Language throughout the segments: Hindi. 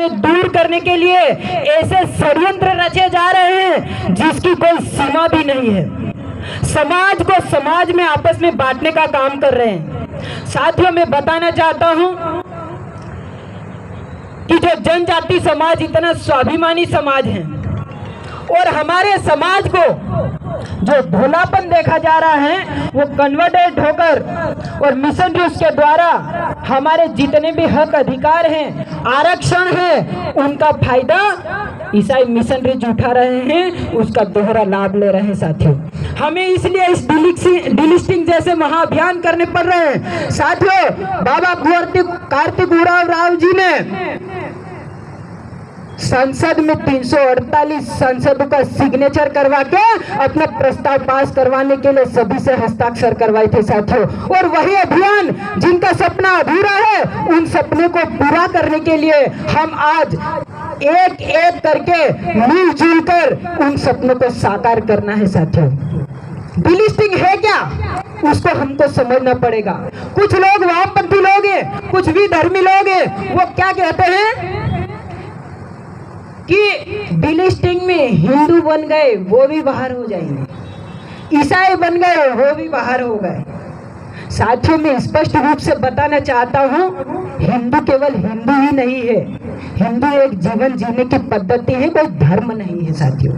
हमें दूर करने के लिए ऐसे षड्यंत्र रचे जा रहे हैं जिसकी कोई सीमा भी नहीं है। समाज को समाज में आपस में बांटने का काम कर रहे हैं। साथियों, मैं बताना चाहता हूं कि जो जनजाति समाज इतना स्वाभिमानी समाज है और हमारे समाज को जो भोलापन देखा जा रहा है वो कन्वर्टेड होकर और मिशनरीज के द्वारा हमारे जितने भी हक अधिकार हैं, आरक्षण है, उनका फायदा ईसाई मिशनरीज उठा रहे हैं, उसका दोहरा लाभ ले रहे हैं। साथियों, हमें इसलिए इस डिलिस्टिंग जैसे महाअभियान करने पड़ रहे हैं। साथियों, बाबा कार्तिक उरांव राव जी ने संसद में 348 सांसदों का सिग्नेचर करवा के अपना प्रस्ताव पास करवाने के लिए सभी से हस्ताक्षर करवाए थे। साथियों, और वही अभियान जिनका सपना अधूरा है, उन सपने को पूरा करने के लिए हम आज एक एक करके मिलजुल कर उन सपनों को साकार करना है। साथियों, डिलिस्टिंग है क्या, उसको हमको समझना पड़ेगा। कुछ लोग वामपंथी लोग हैं, कुछ भी धर्मी लोग हैं, वो क्या कहते हैं कि डिलिस्टिंग में हिंदू बन गए वो भी बाहर हो जाएंगे, ईसाई बन गए वो भी बाहर हो गए। साथियों, मैं स्पष्ट रूप से बताना चाहता हूं, हिंदू केवल हिंदू ही नहीं है, हिंदू एक जीवन जीने की पद्धति है, कोई धर्म नहीं है। साथियों,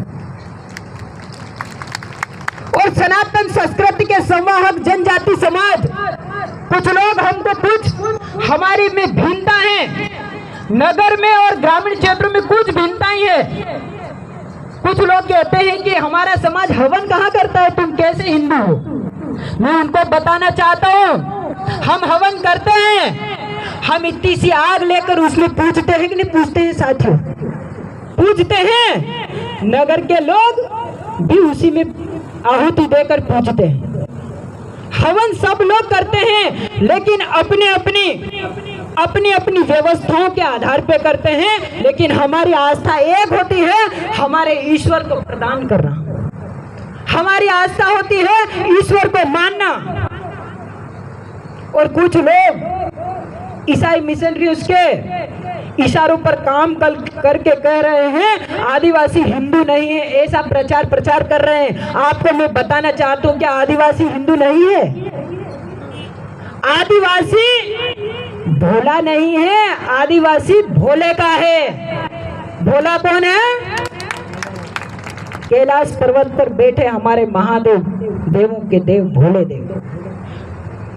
और सनातन संस्कृति के संवाहक जनजाति समाज, कुछ लोग हमको कुछ हमारी में भिन्नता है, नगर में और ग्रामीण क्षेत्रों में कुछ भिन्नताएं हैं। कुछ लोग कहते हैं कि हमारा समाज हवन कहाँ करता है, तुम कैसे हिंदू हो। मैं उनको बताना चाहता हूँ, हम हवन करते हैं, हम इतनी सी आग लेकर उसमें पूजते हैं कि नहीं पूजते हैं। साथियों, पूजते हैं, नगर के लोग भी उसी में आहुति देकर पूजते हैं। हवन सब लोग करते हैं, लेकिन अपनी अपनी व्यवस्थाओं के आधार पे करते हैं, लेकिन हमारी आस्था एक होती है, हमारे ईश्वर को प्रदान करना। हमारी आस्था होती है ईश्वर को मानना। और कुछ लोग ईसाई मिशनरीज के इशारों पर काम करके कह रहे हैं आदिवासी हिंदू नहीं है, ऐसा प्रचार कर रहे हैं। आपको मैं बताना चाहता हूं, क्या आदिवासी हिंदू नहीं है? आदिवासी भोला नहीं है, आदिवासी भोले का है। भोला कौन है? कैलाश पर्वत पर बैठे हमारे महादेव, देवों के देव भोले देव।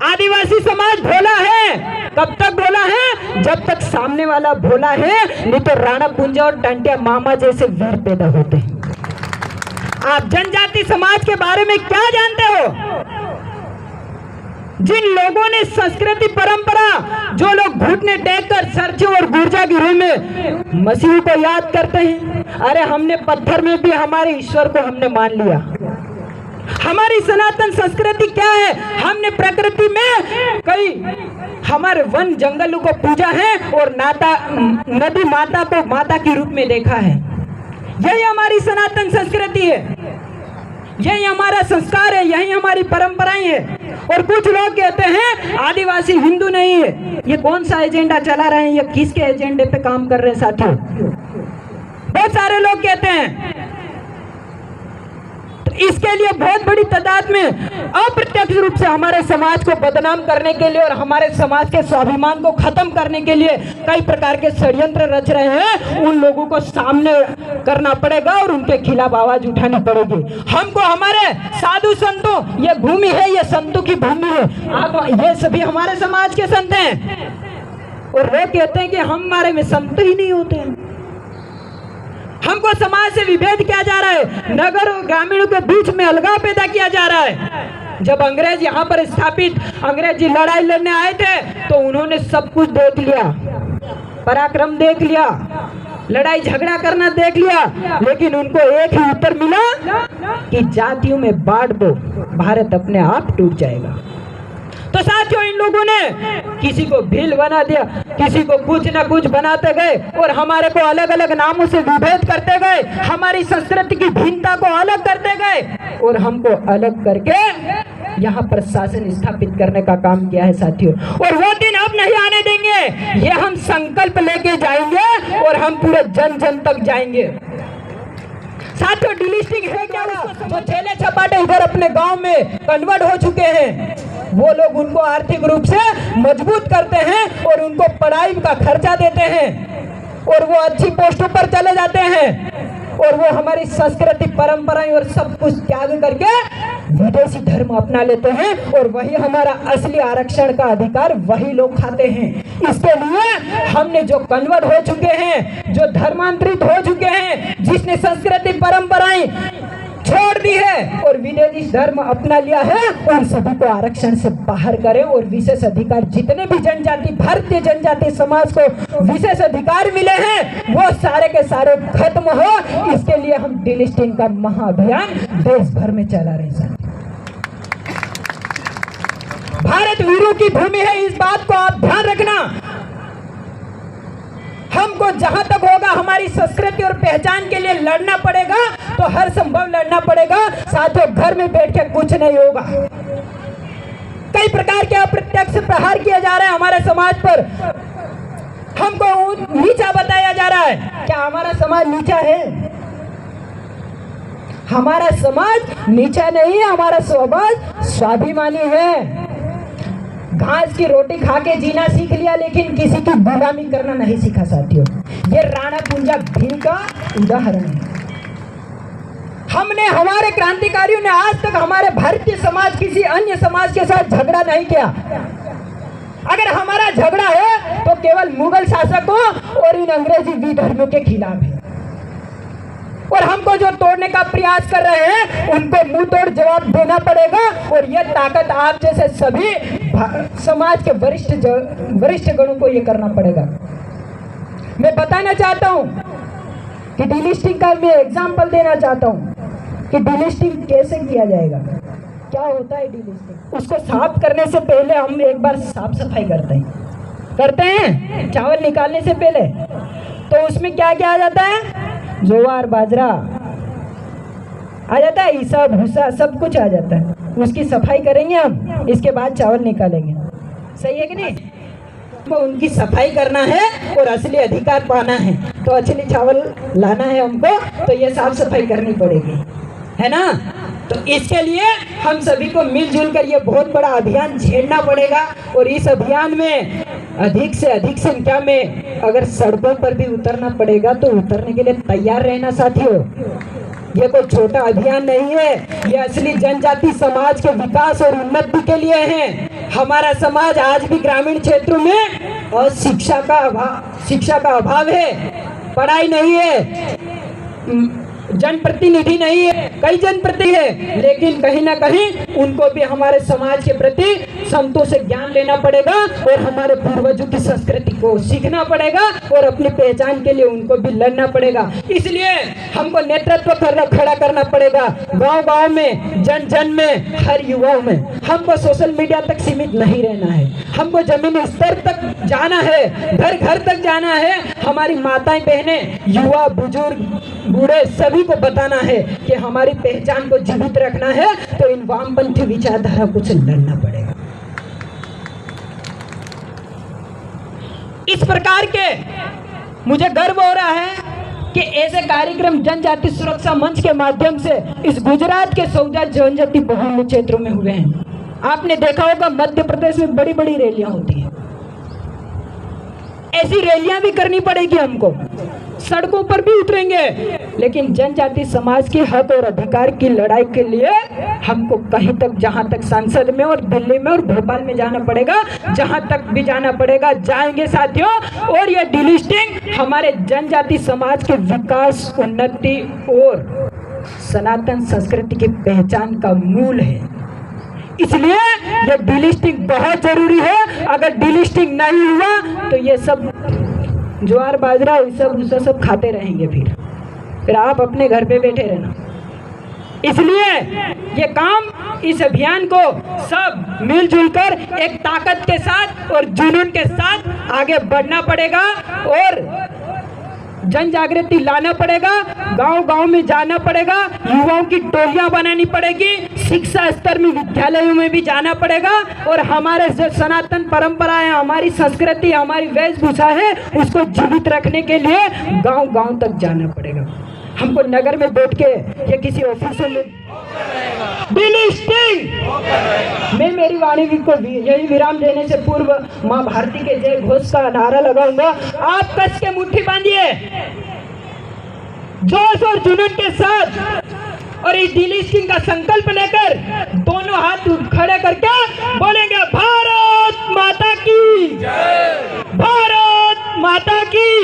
आदिवासी समाज भोला है। कब तक भोला है? जब तक सामने वाला भोला है, नहीं तो राणा कुंजा और टांटिया मामा जैसे वीर पैदा होते हैं। आप जनजाति समाज के बारे में क्या जानते हो? जिन लोगों ने संस्कृति परंपरा, जो लोग घुटने टेक कर सरचों और गुर्जागिरों में मसीह को याद करते हैं, अरे हमने पत्थर में भी हमारे ईश्वर को हमने मान लिया। हमारी सनातन संस्कृति क्या है? हमने प्रकृति में कई हमारे वन जंगलों को पूजा है और नदी माता को माता के रूप में देखा है। यही हमारी सनातन संस्कृति है, यही हमारा संस्कार है, यही हमारी परंपराएं हैं। और कुछ लोग कहते हैं आदिवासी हिंदू नहीं है। ये कौन सा एजेंडा चला रहे हैं? ये किसके एजेंडे पे काम कर रहे हैं? साथियों, बहुत सारे लोग कहते हैं। तो इसके लिए बहुत बड़ी तादाद में अप्रत्यक्ष रूप से हमारे समाज को बदनाम करने के लिए और हमारे समाज के स्वाभिमान को खत्म करने के लिए कई प्रकार के षड्यंत्र रच रहे हैं। उन लोगों को सामने करना पड़ेगा और उनके खिलाफ आवाज उठानी पड़ेगी। हमको हमारे साधु संतों, ये भूमि है, ये संतों की भूमि है, ये सभी हमारे समाज के संत हैं। और वो कहते हैं कि हमारे में संत ही नहीं होते हैं। हमको समाज से विभेद किया जा रहा है, नगर और ग्रामीणों के बीच में अलगाव पैदा किया जा रहा है। जब अंग्रेज यहाँ पर स्थापित, अंग्रेजी लड़ाई लड़ने आए थे तो उन्होंने सब कुछ देख लिया, पराक्रम देख लिया, लड़ाई झगड़ा करना देख लिया, लेकिन उनको एक ही उत्तर मिला कि जातियों में बांट दो, भारत अपने आप टूट जाएगा। तो साथियों, इन लोगों ने किसी को भील बना दिया, किसी को कुछ ना कुछ बनाते गए और हमारे को अलग अलग नामों से विभेद करते गए, हमारी संस्कृति की भिन्नता को अलग करते गए और हमको अलग करके यहाँ पर शासन स्थापित करने का काम किया है साथियों। और वो दिन अब नहीं आने देंगे, ये हम संकल्प लेके जाएंगे और हम पूरे जन जन तक जाएंगे। साथियों, डिलिस्टिंग है क्या? जो चेले चपाटे इधर अपने गांव में कन्वर्ट हो चुके हैं, वो लोग उनको आर्थिक रूप से मजबूत करते हैं और उनको पढ़ाई का खर्चा देते हैं और वो अच्छी पोस्टों पर चले जाते हैं और वो हमारी संस्कृति परंपराएं और सब कुछ त्याग करके विदेशी धर्म अपना लेते हैं और वही हमारा असली आरक्षण का अधिकार वही लोग खाते हैं। इसके लिए हमने जो कन्वर्ट हो चुके हैं, जो धर्मांतरित हो चुके हैं, जिसने संस्कृति परंपराएं छोड़ दी है और विदेशी धर्म अपना लिया है, उन सभी को आरक्षण से बाहर करें और विशेष अधिकार जितने भी जनजाति, भारतीय जनजाति समाज को विशेष अधिकार मिले हैं वो सारे के सारे खत्म हो। इसके लिए हम डिलिस्टिंग का महाअभियान देश भर में चला रहे हैं। भारत वीरों की भूमि है, इस बात को आप ध्यान रखना। हमको जहां तक होगा हमारी संस्कृति और पहचान के लिए लड़ना पड़ेगा, तो हर संभव लड़ना पड़ेगा। साथियों, घर में बैठ के कुछ नहीं होगा। कई प्रकार के अप्रत्यक्ष प्रहार किए जा रहे हैं हमारे समाज पर, हमको नीचा बताया जा रहा है। क्या हमारा समाज नीचा है? हमारा समाज नीचा नहीं है, हमारा समाज स्वाभिमानी है। घास की रोटी खा के जीना सीख लिया, लेकिन किसी की गुलामी करना नहीं सीखा साथियों। ये राणा कुंजा भील का उदाहरण है। हमने, हमारे क्रांतिकारियों ने आज तक हमारे भारतीय समाज किसी अन्य समाज के साथ झगड़ा नहीं किया। अगर हमारा झगड़ा है तो केवल मुगल शासकों और इन अंग्रेजी विधर्मियों के खिलाफ है। और हमको जो तोड़ने का प्रयास कर रहे हैं उनको मुंह तोड़ जवाब देना पड़ेगा। और यह ताकत आप जैसे सभी समाज के वरिष्ठ गणों को ये करना पड़ेगा। मैं बताना चाहता हूं कि डिलिस्टिंग का मैं एग्जाम्पल देना चाहता हूं कि डिलिस्टिंग कैसे किया जाएगा, क्या होता है डिलिस्टिंग। उसको साफ करने से पहले हम एक बार साफ सफाई करते हैं चावल निकालने से पहले। तो उसमें क्या क्या आ जाता है? ज्वार, बाजरा आ जाता है, ईसा, भूसा, सब कुछ आ जाता है। उसकी सफाई करेंगे हम, इसके बाद चावल निकालेंगे। सही है कि नहीं? तो उनकी सफाई करना है और असली अधिकार पाना है तो असली चावल लाना है हमको, तो ये साफ सफाई करनी पड़ेगी, है ना। तो इसके लिए हम सभी को मिलजुल कर ये बहुत बड़ा अभियान छेड़ना पड़ेगा। और इस अभियान में अधिक से अधिक संख्या में अगर सड़कों पर भी उतरना पड़ेगा तो उतरने के लिए तैयार रहना साथियों। ये कोई छोटा अभियान नहीं है, ये असली जनजाति समाज के विकास और उन्नति के लिए है। हमारा समाज आज भी ग्रामीण क्षेत्रों में और शिक्षा का अभाव है, पढ़ाई नहीं है, जनप्रतिनिधि नहीं है, कई जनप्रतिनिधि है, लेकिन कहीं ना कहीं उनको भी हमारे समाज के प्रति संतों से ज्ञान लेना पड़ेगा और हमारे पूर्वजों की संस्कृति को सीखना पड़ेगा और अपनी पहचान के लिए उनको भी लड़ना पड़ेगा। इसलिए हमको नेतृत्व खड़ा करना पड़ेगा गांव-गांव में, जन जन में, हर युवाओं में। हमको सोशल मीडिया तक सीमित नहीं रहना है, हमको जमीनी स्तर तक जाना है, घर घर तक जाना है। हमारी माताएं बहनें, युवा, बुजुर्ग, बूढ़े सभी को बताना है कि हमारी पहचान को जीवित रखना है, तो इन वामपंथी विचारधारा को से लड़ना पड़ेगा। इस प्रकार के मुझे गर्व हो रहा है कि ऐसे कार्यक्रम जनजाति सुरक्षा मंच के माध्यम से इस गुजरात के 14 जनजाति बहुल क्षेत्रों में हुए हैं। आपने देखा होगा मध्य प्रदेश में बड़ी बड़ी रैलियां होती हैं, ऐसी रैलियां भी करनी पड़ेगी हमको, सड़कों पर भी उतरेंगे, लेकिन जनजाति समाज के हक और अधिकार की लड़ाई के लिए हमको कहीं तक, जहां तक संसद में और दिल्ली में और भोपाल में जाना पड़ेगा, जहां तक भी जाना पड़ेगा जाएंगे साथियों। और यह डिलिस्टिंग हमारे जनजाति समाज के विकास, उन्नति और सनातन संस्कृति की पहचान का मूल है। इसलिए ये डिलिस्टिंग बहुत जरूरी है। अगर डिलिस्टिंग नहीं हुआ तो ये सब ज्वार, बाजरा, सब खाते रहेंगे, फिर आप अपने घर पे बैठे रहना। इसलिए ये काम, इस अभियान को सब मिलजुल कर एक ताकत के साथ और जुनून के साथ आगे बढ़ना पड़ेगा और जन जागृति लाना पड़ेगा, गांव-गांव में जाना पड़ेगा, युवाओं की टोलियां बनानी पड़ेगी, शिक्षा स्तर में विद्यालयों में भी जाना पड़ेगा और हमारे जो सनातन परंपरा है, हमारी संस्कृति, हमारी वेशभूषा है, उसको जीवित रखने के लिए गांव-गांव तक जाना पड़ेगा। हमको नगर में बैठ के या किसी ऑफिसों में मैं मेरी वाणी को यही विराम देने से पूर्व माँ भारती के जय घोष का नारा लगाऊंगा। आप कस के मुट्ठी बांधिए जोश और जुनून के साथ और इस डिलिस्टिंग का संकल्प लेकर दोनों हाथ खड़े करके बोलेंगे भारत माता की, भारत माता की।